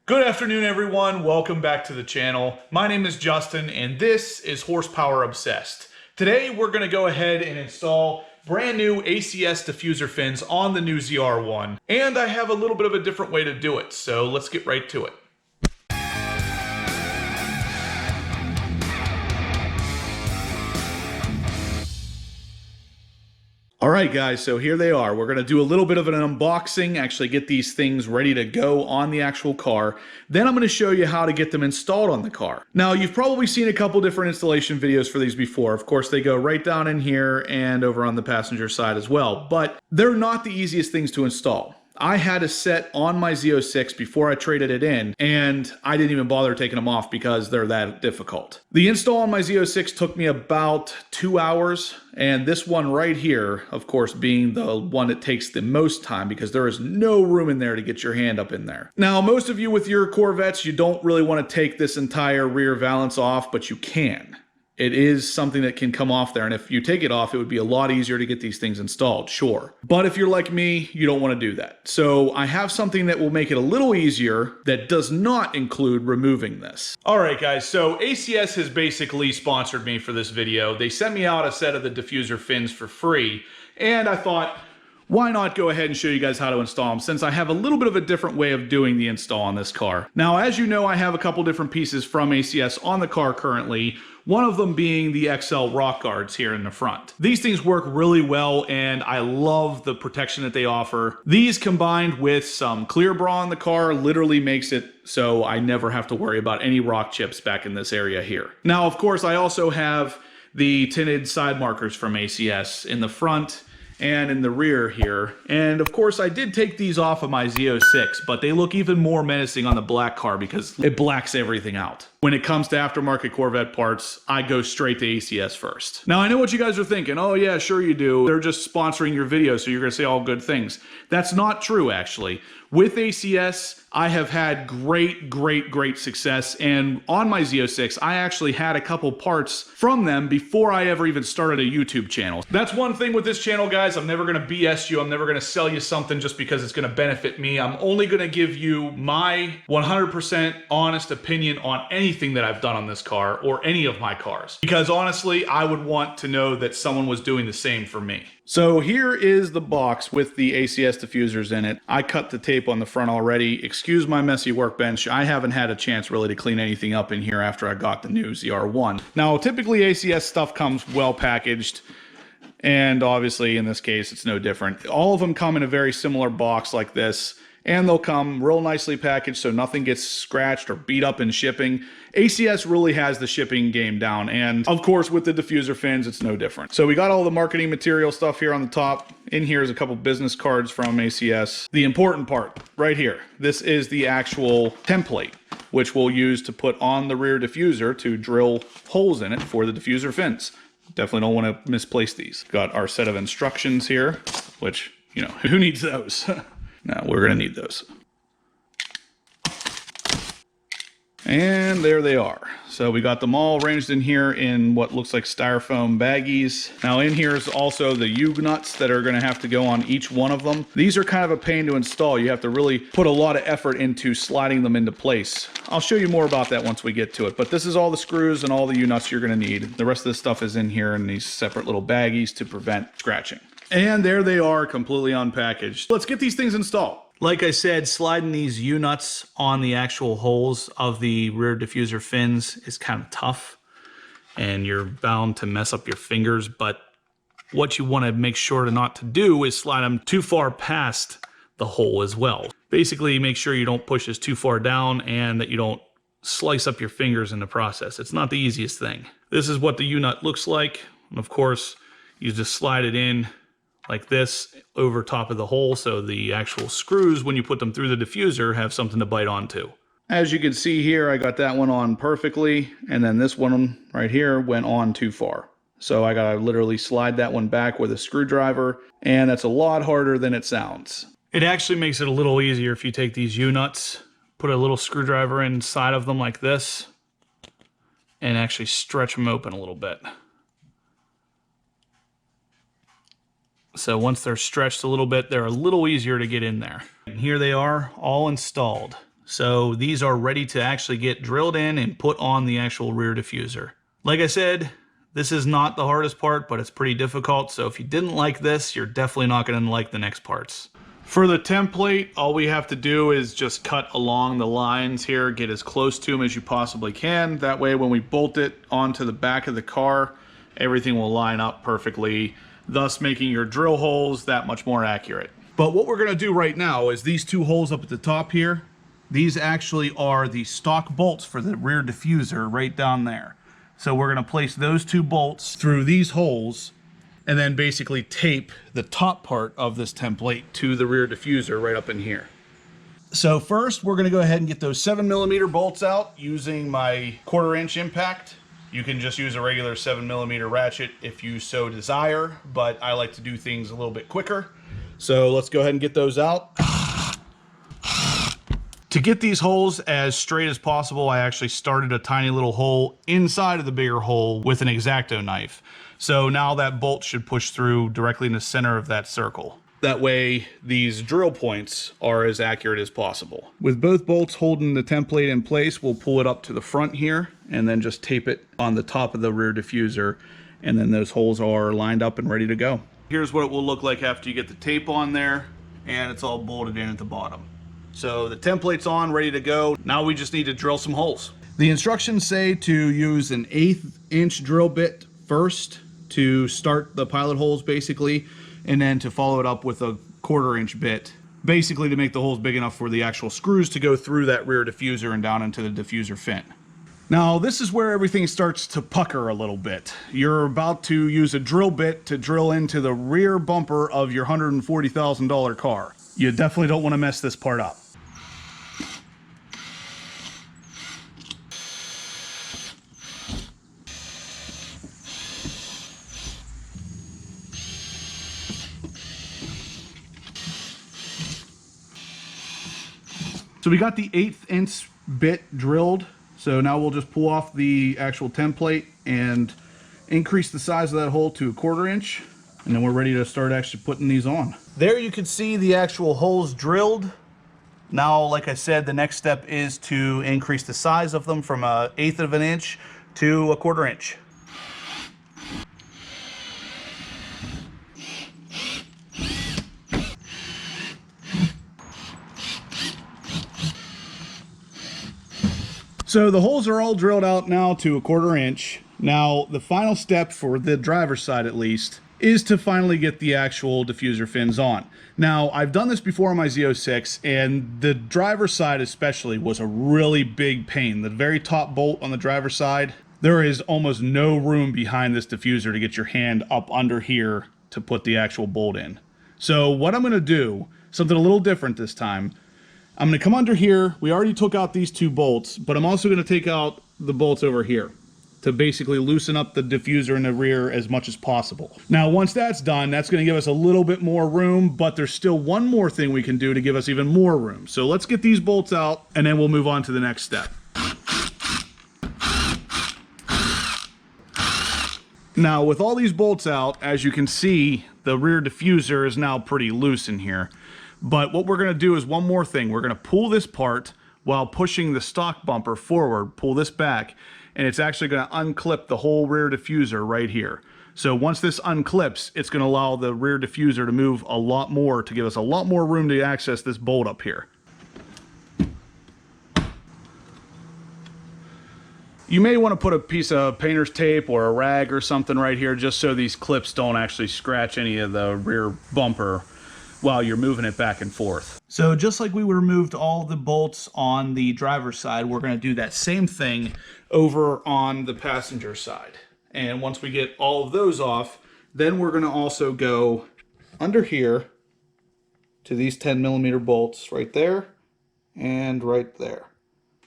Good afternoon, everyone. Welcome back to the channel. My name is Justin, and this is Horsepower Obsessed. Today, we're going to go ahead and install brand new ACS diffuser fins on the new ZR1, and I have a little bit of a different way to do it, so let's get right to it. Alright guys, so here they are. We're going to do a little bit of an unboxing, actually get these things ready to go on the actual car. Then I'm going to show you how to get them installed on the car. Now, you've probably seen a couple different installation videos for these before. Of course, they go right down in here and over on the passenger side as well, but they're not the easiest things to install. I had a set on my Z06 before I traded it in, and I didn't even bother taking them off because they're that difficult. The install on my Z06 took me about 2 hours, and this one right here, of course, being the one that takes the most time because there is no room in there to get your hand up in there. Now, most of you with your Corvettes, you don't really want to take this entire rear valance off, but you can. It is something that can come off there, and if you take it off, it would be a lot easier to get these things installed, sure. But if you're like me, you don't want to do that. So I have something that will make it a little easier that does not include removing this. Alright guys, so ACS has basically sponsored me for this video. They sent me out a set of the diffuser fins for free, and I thought, why not go ahead and show you guys how to install them, since I have a little bit of a different way of doing the install on this car. Now, as you know, I have a couple different pieces from ACS on the car currently, one of them being the XL rock guards here in the front. These things work really well, and I love the protection that they offer. These combined with some clear bra on the car literally makes it so I never have to worry about any rock chips back in this area here. Now, of course, I also have the tinted side markers from ACS in the front and in the rear here. And of course, I did take these off of my Z06, but they look even more menacing on the black car because it blacks everything out. When it comes to aftermarket Corvette parts, I go straight to ACS first. Now, I know what you guys are thinking. Oh yeah, sure you do. They're just sponsoring your video, so you're gonna say all good things. That's not true, actually. With ACS, I have had great success, and on my Z06, I actually had a couple parts from them before I ever even started a YouTube channel. That's one thing with this channel, guys. I'm never gonna BS you. I'm never gonna sell you something just because it's gonna benefit me. I'm only gonna give you my 100% honest opinion on anything that I've done on this car or any of my cars. Because honestly, I would want to know that someone was doing the same for me. So here is the box with the ACS diffusers in it. I cut the tape on the front already. Excuse my messy workbench. I haven't had a chance really to clean anything up in here after I got the new ZR1. Now, typically ACS stuff comes well packaged, and obviously in this case it's no different. All of them come in a very similar box like this, and they'll come real nicely packaged so nothing gets scratched or beat up in shipping. ACS really has the shipping game down, and of course with the diffuser fins it's no different. So we got all the marketing material stuff here on the top. In here is a couple business cards from ACS. The important part right here, this is the actual template, which we'll use to put on the rear diffuser to drill holes in it for the diffuser fins. Definitely don't want to misplace these. Got our set of instructions here, which, you know, who needs those? Now, we're going to need those. And there they are. So we got them all arranged in here in what looks like styrofoam baggies. Now in here is also the U-nuts that are going to have to go on each one of them. These are kind of a pain to install. You have to really put a lot of effort into sliding them into place. I'll show you more about that once we get to it. But this is all the screws and all the U-nuts you're going to need. The rest of this stuff is in here in these separate little baggies to prevent scratching. And there they are, completely unpackaged. Let's get these things installed. Like I said, sliding these U-nuts on the actual holes of the rear diffuser fins is kind of tough, and you're bound to mess up your fingers, but what you want to make sure not to do is slide them too far past the hole as well. Basically, make sure you don't push this too far down and that you don't slice up your fingers in the process. It's not the easiest thing. This is what the U-nut looks like, and of course, you just slide it in like this over top of the hole so the actual screws, when you put them through the diffuser, have something to bite onto. As you can see here, I got that one on perfectly, and then this one right here went on too far. So I gotta literally slide that one back with a screwdriver, and that's a lot harder than it sounds. It actually makes it a little easier if you take these U-nuts, put a little screwdriver inside of them like this, and actually stretch them open a little bit. So once they're stretched a little bit, they're a little easier to get in there. And here they are, all installed. So these are ready to actually get drilled in and put on the actual rear diffuser. Like I said, this is not the hardest part, but it's pretty difficult. So if you didn't like this, you're definitely not going to like the next parts. For the template, all we have to do is just cut along the lines here, get as close to them as you possibly can. That way, when we bolt it onto the back of the car, everything will line up perfectly, thus making your drill holes that much more accurate. But what we're going to do right now is these two holes up at the top here, these actually are the stock bolts for the rear diffuser right down there. So we're going to place those two bolts through these holes and then basically tape the top part of this template to the rear diffuser right up in here. So first we're going to go ahead and get those 7mm bolts out using my 1/4 inch impact. You can just use a regular 7mm ratchet if you so desire, but I like to do things a little bit quicker. So let's go ahead and get those out. To get these holes as straight as possible, I actually started a tiny little hole inside of the bigger hole with an X-Acto knife. So now that bolt should push through directly in the center of that circle. That way these drill points are as accurate as possible. With both bolts holding the template in place, we'll pull it up to the front here and then just tape it on the top of the rear diffuser. And then those holes are lined up and ready to go. Here's what it will look like after you get the tape on there and it's all bolted in at the bottom. So the template's on, ready to go. Now we just need to drill some holes. The instructions say to use an 1/8 inch drill bit first to start the pilot holes basically, and then to follow it up with a 1/4 inch bit, basically to make the holes big enough for the actual screws to go through that rear diffuser and down into the diffuser fin. Now this is where everything starts to pucker a little bit. You're about to use a drill bit to drill into the rear bumper of your $140,000 car. You definitely don't want to mess this part up. So we got the 1/8 inch bit drilled. So now we'll just pull off the actual template and increase the size of that hole to a 1/4 inch. And then we're ready to start actually putting these on. There you can see the actual holes drilled. Now, like I said, the next step is to increase the size of them from a 1/8 of an inch to a 1/4 inch. So the holes are all drilled out now to a 1/4 inch. Now the final step for the driver's side at least is to finally get the actual diffuser fins on. Now I've done this before on my Z06 and the driver's side especially was a really big pain. The very top bolt on the driver's side, there is almost no room behind this diffuser to get your hand up under here to put the actual bolt in. So what I'm gonna do, something a little different this time, I'm going to come under here. We already took out these two bolts, but I'm also going to take out the bolts over here to basically loosen up the diffuser in the rear as much as possible. Now, once that's done, that's going to give us a little bit more room, but there's still one more thing we can do to give us even more room. So let's get these bolts out and then we'll move on to the next step. Now, with all these bolts out, as you can see, the rear diffuser is now pretty loose in here. But what we're going to do is one more thing. We're going to pull this part while pushing the stock bumper forward, pull this back, and it's actually going to unclip the whole rear diffuser right here. So once this unclips, it's going to allow the rear diffuser to move a lot more to give us a lot more room to access this bolt up here. You may want to put a piece of painter's tape or a rag or something right here just so these clips don't actually scratch any of the rear bumper while you're moving it back and forth. So just like we removed all the bolts on the driver's side, we're going to do that same thing over on the passenger side. And once we get all of those off, then we're going to also go under here to these 10mm bolts right there and right there.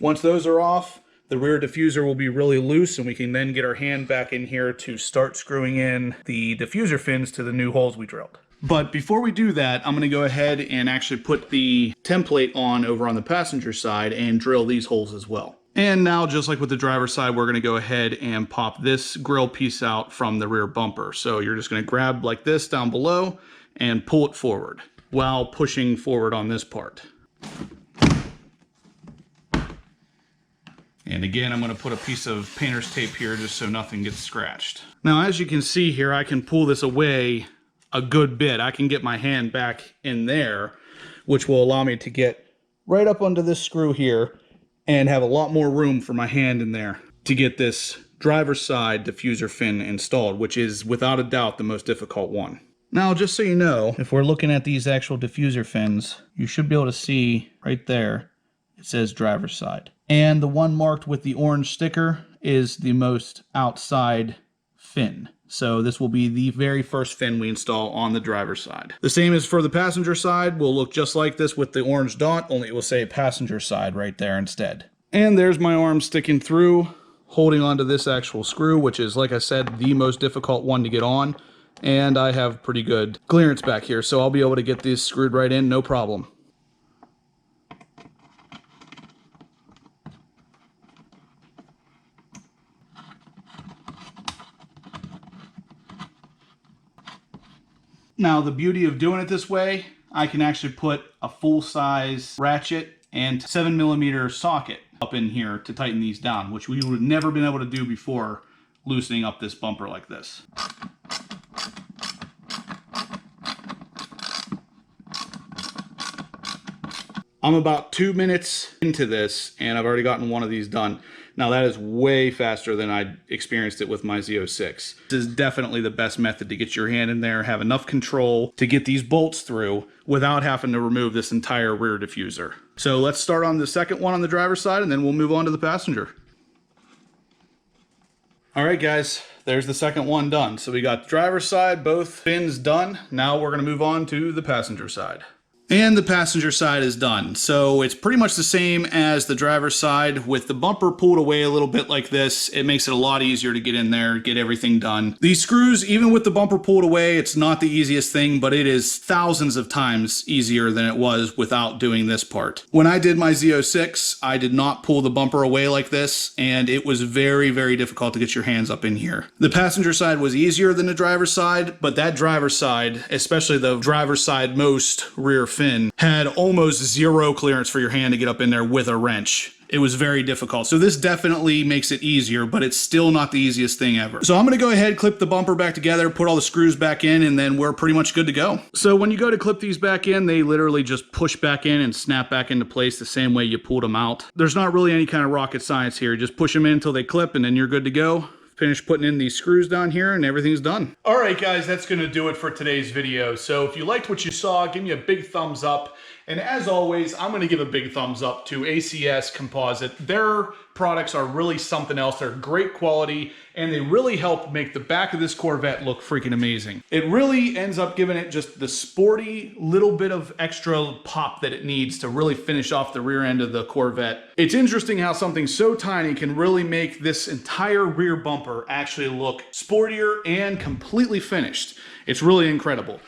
Once those are off, the rear diffuser will be really loose and we can then get our hand back in here to start screwing in the diffuser fins to the new holes we drilled. But before we do that, I'm going to go ahead and actually put the template on over on the passenger side and drill these holes as well. And now, just like with the driver's side, we're going to go ahead and pop this grill piece out from the rear bumper. So you're just going to grab like this down below and pull it forward while pushing forward on this part. And again, I'm going to put a piece of painter's tape here just so nothing gets scratched. Now, as you can see here, I can pull this away a good bit. I can get my hand back in there, which will allow me to get right up under this screw here and have a lot more room for my hand in there to get this driver's side diffuser fin installed, which is without a doubt the most difficult one. Now, just so you know, if we're looking at these actual diffuser fins, you should be able to see right there, it says driver's side. And the one marked with the orange sticker is the most outside fin. So this will be the very first fin we install on the driver's side. The same as for the passenger side, will look just like this with the orange dot, only it will say passenger side right there instead. And there's my arm sticking through, holding onto this actual screw, which is, like I said, the most difficult one to get on. And I have pretty good clearance back here, so I'll be able to get these screwed right in, no problem. Now, the beauty of doing it this way, I can actually put a full-size ratchet and 7mm socket up in here to tighten these down, which we would have never been able to do before loosening up this bumper like this. I'm about 2 minutes into this, and I've already gotten one of these done. Now, that is way faster than I experienced it with my Z06. This is definitely the best method to get your hand in there, have enough control to get these bolts through without having to remove this entire rear diffuser. So let's start on the second one on the driver's side, and then we'll move on to the passenger. All right, guys, there's the second one done. So we got the driver's side, both fins done. Now we're gonna move on to the passenger side. And the passenger side is done. So it's pretty much the same as the driver's side. With the bumper pulled away a little bit like this, it makes it a lot easier to get in there, get everything done. These screws, even with the bumper pulled away, it's not the easiest thing, but it is thousands of times easier than it was without doing this part. When I did my Z06, I did not pull the bumper away like this, and it was very, very difficult to get your hands up in here. The passenger side was easier than the driver's side, but that driver's side, especially the driver's side most rear fin, had almost zero clearance for your hand to get up in there with a wrench. It was very difficult. So this definitely makes it easier, but it's still not the easiest thing ever. So I'm gonna go ahead, clip the bumper back together, put all the screws back in, and then we're pretty much good to go. So when you go to clip these back in, they literally just push back in and snap back into place the same way you pulled them out. There's not really any kind of rocket science here. Just push them in until they clip, and then you're good to go. Finish putting in these screws down here and everything's done. All right, guys, that's gonna do it for today's video. So if you liked what you saw, give me a big thumbs up. And as always, I'm gonna give a big thumbs up to ACS Composite. Their products are really something else. They're great quality, and they really help make the back of this Corvette look freaking amazing. It really ends up giving it just the sporty little bit of extra pop that it needs to really finish off the rear end of the Corvette. It's interesting how something so tiny can really make this entire rear bumper actually look sportier and completely finished. It's really incredible.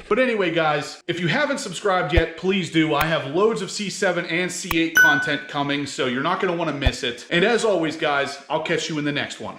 But anyway, guys, if you haven't subscribed yet, please do. I have loads of C7 and C8 content coming, so you're not going to want to miss it. And as always, guys, I'll catch you in the next one.